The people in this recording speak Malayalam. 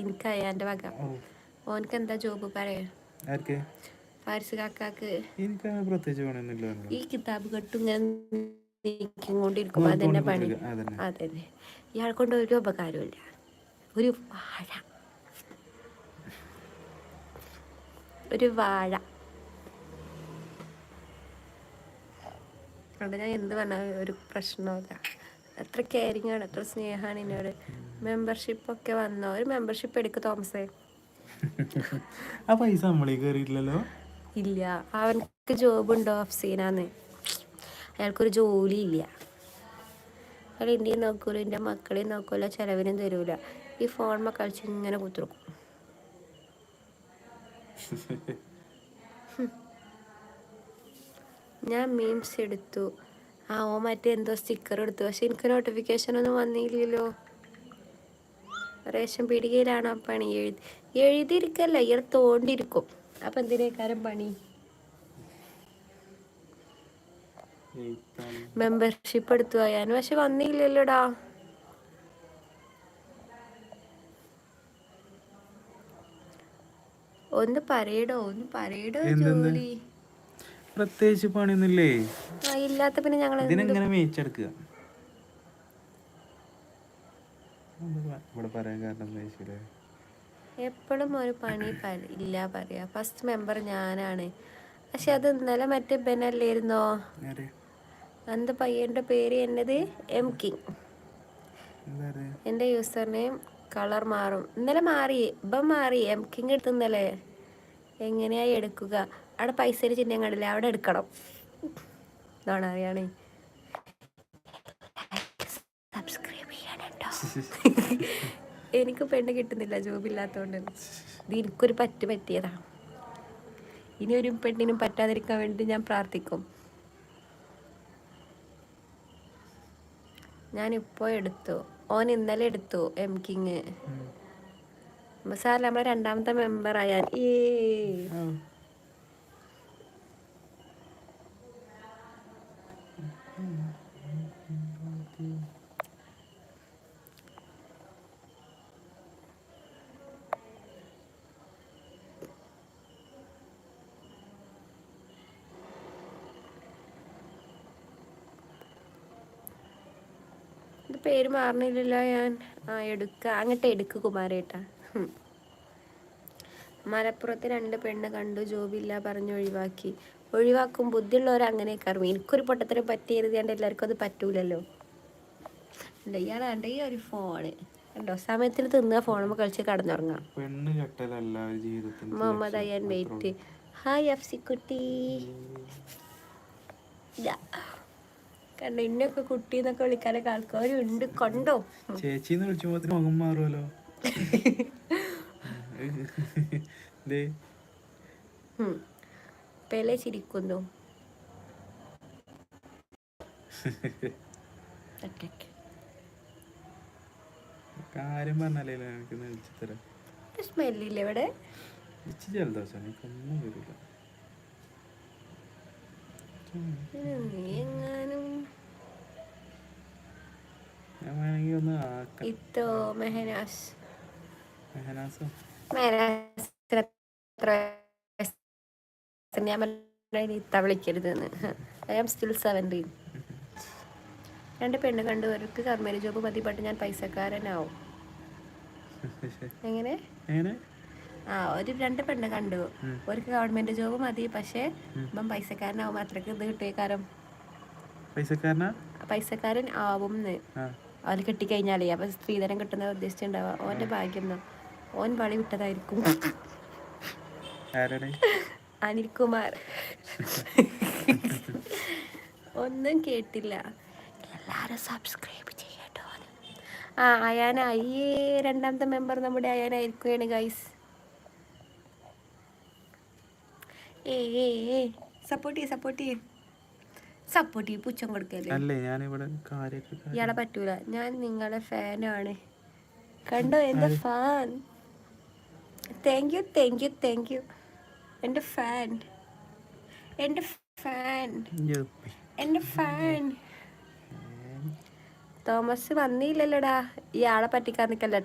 എനിക്ക് അയാൻ്റെ വക. ഓനക്ക് എന്താ ജോബ് പറയാ? ഫാരിസ് കാക്കാക്ക് ഈ കിതാബ് കെട്ടും ഇങ്ങനെ നീക്കിക്കൊണ്ടിരിക്കും. അതന്നെ പണി. അതെ, ഇയാളെ കൊണ്ട് ഒരു ഉപകാരമില്ല. ഒരു വാഴ. അവിടെ ഞാൻ എന്ത് പറഞ്ഞാൽ ഒരു പ്രശ്നമില്ല. എത്ര കെയറിങ് ആണ്, എത്ര സ്നേഹമാണ് എന്നോട്. മെമ്പർഷിപ്പൊക്കെ വന്നോ? ഒരു മെമ്പർഷിപ്പ് എടുക്ക് തോമസേ. പൈസ നമ്മളീ കയറിയിട്ടില്ലല്ലോ. ഇല്ല, അവനക്ക് ജോബുണ്ടോ? അഫ്സീനാന്ന്. അയാൾക്കൊരു ജോലി ഇല്ല. അയാൾ എൻ്റെയും നോക്കൂല, എൻ്റെ മക്കളെയും നോക്കൂല, ചിലവിനും തരൂല. ഈ ഫോൺമ കളിച്ച് ഇങ്ങനെ കുത്തിർക്കും. ഞാൻ മീംസ് എടുത്തു. ഓ മറ്റേ എന്തോ സ്റ്റിക്കർ എടുത്തു. പക്ഷെ എനിക്ക് നോട്ടിഫിക്കേഷൻ ഒന്നും വന്നില്ലല്ലോ. റേഷൻ പീടികയിലാണോ പണി? എഴുതിയിരിക്കല്ല, ഇയാൾ തോണ്ടിയിരിക്കും. അപ്പം എന്തിനേക്കാരം പണി? മെമ്പർഷിപ്പ് എടുത്തു പോയാൻ, പക്ഷെ വന്നില്ലല്ലോടാ. ഒന്ന് പറയടോ ജോലി. പ്രത്യേകിച്ച് പണിയൊന്നുമില്ലേ? ഇല്ലാത്ത പിന്നെ ഞങ്ങൾ ഇതിനെങ്ങനെ മേച്ചെടുക്കുക? എപ്പോഴും ഒരു പണി ഇല്ല പറയാ. ഫസ്റ്റ് മെമ്പർ ഞാനാണ്. പക്ഷെ അത് ഇന്നലെ മറ്റേ ബെനല്ലായിരുന്നോ? എന്ത് പയ്യന്റെ പേര് എന്നത്? M king. എൻ്റെ യൂസർ നെയിം കളർ മാറും. ഇന്നലെ മാറി, മാറി. എം കിങ് എടുത്ത് ഇന്നലെ. എങ്ങനെയായി എടുക്കുക? അവിടെ പൈസയുടെ ചിഹ്നം കണ്ടില്ല, അവിടെ എടുക്കണം. ഇതാണ് അറിയാണേ. സബ്സ്ക്രൈബ് ചെയ്യാനുണ്ടോ? എനിക്ക് പെണ്ണ് കിട്ടുന്നില്ല ജോബില്ലാത്തതുകൊണ്ട്. ഇത് എനിക്കൊരു പറ്റിയതാ. ഇനി ഒരു പെണ്ണിനും പറ്റാതിരിക്കാൻ വേണ്ടി ഞാൻ പ്രാർത്ഥിക്കും. ഞാനിപ്പോൾ എടുത്തു. ഓൻ ഇന്നലെ എടുത്തു. എം കിങ് സാർ നമ്മളെ രണ്ടാമത്തെ മെമ്പർ ആയാൽ. ഇത് പേര് മാറണില്ലല്ലോ. ഞാൻ അങ്ങോട്ട് എടുക്ക് കുമാരേട്ടാ. മലപ്പുറത്ത് 2 പെണ്ണ് കണ്ടു, ജോബില്ല പറഞ്ഞ് ഒഴിവാക്കും. ബുദ്ധിയുള്ളവർ അങ്ങനെ കയറും. എനിക്കൊരു പൊട്ടത്തിന് പറ്റിയിരുന്നാണ്ട് എല്ലാവർക്കും അത് പറ്റൂലല്ലോ. ഇയാളാണ്ട് ഈ ഒരു ഫോണ് കണ്ടോ, സമയത്തിന് തിന്നുക, ഫോണുമ്പോൾ കളിച്ച് കടന്നുറങ്ങാം. മുഹമ്മദ് അയ്യാൻ വെയിറ്റ്. ഹായ് എഫ്സി കുട്ടി. കണ്ടോ, ഇന്നൊക്കെ കുട്ടി എന്നൊക്കെ വിളിക്കാനൊക്കെ ആൾക്കാരുണ്ട്. കണ്ടോ, ചേച്ചിന്ന് വിളിച്ചുമ്പോ മുഖം മാറുമല്ലോ. പെലെ ചിരിക്കുന്നു. കാര്യം പറഞ്ഞാലേ എനിക്ക് വിളിച്ചു തരാം. സ്മെല്ലില്ലേ ഇവിടെ? ജലദോഷം എനിക്കൊന്നും വരില്ല. ഞാൻ വേണമെങ്കിൽ ഒന്ന് ഇത്തോ മെഹനാസ് വിളിക്കരുതെന്ന്. I am still 17. 2 പെണ്ണ് കണ്ടു, അവർക്ക് ഗവൺമെന്റ് ജോബ് മതി, പട്ട് ഞാൻ പൈസക്കാരനാവും. എങ്ങനെ? ഒരു 2 പെണ്ണ് കണ്ടു, അവർക്ക് ഗവൺമെന്റ് ജോബ് മതി, പക്ഷെ ഇപ്പം പൈസക്കാരനാവും. അത്രക്ക് ഇത് കിട്ടിയേക്കാരം. പൈസക്കാരൻ ആവും. അവന് കിട്ടിക്കഴിഞ്ഞാലേ അപ്പൊ സ്ത്രീധനം കിട്ടുന്ന ഉദ്ദേശിച്ചിട്ടുണ്ടാവുക. ഓന്റെ ഭാഗ്യം ഓൻ വളി വിട്ടതായിരിക്കും. അനിൽകുമാർ. ഒന്നും കേട്ടില്ല. എല്ലാരും സബ്സ്ക്രൈബ് ചെയ്യട്ടോ. അയാന ഈ 2ാമത്തെ മെമ്പർ നമ്മുടെ അയാനായിരിക്കുകയാണ് ഗൈസ്. സപ്പോർട്ട് ചെയ്യ് പുച്ഛം കൊടുക്കല്ലേ. ഇയാളെ പറ്റൂല. ഞാൻ നിങ്ങളെ ഫാനാണ്. കണ്ടോ എന്റെ ഫാൻ. Thank you. എന്റെ ഫാൻ തോമസ് വന്നില്ലല്ലോടാ. ഇയാളെ പറ്റിക്കാൻ നിൽക്കല്ല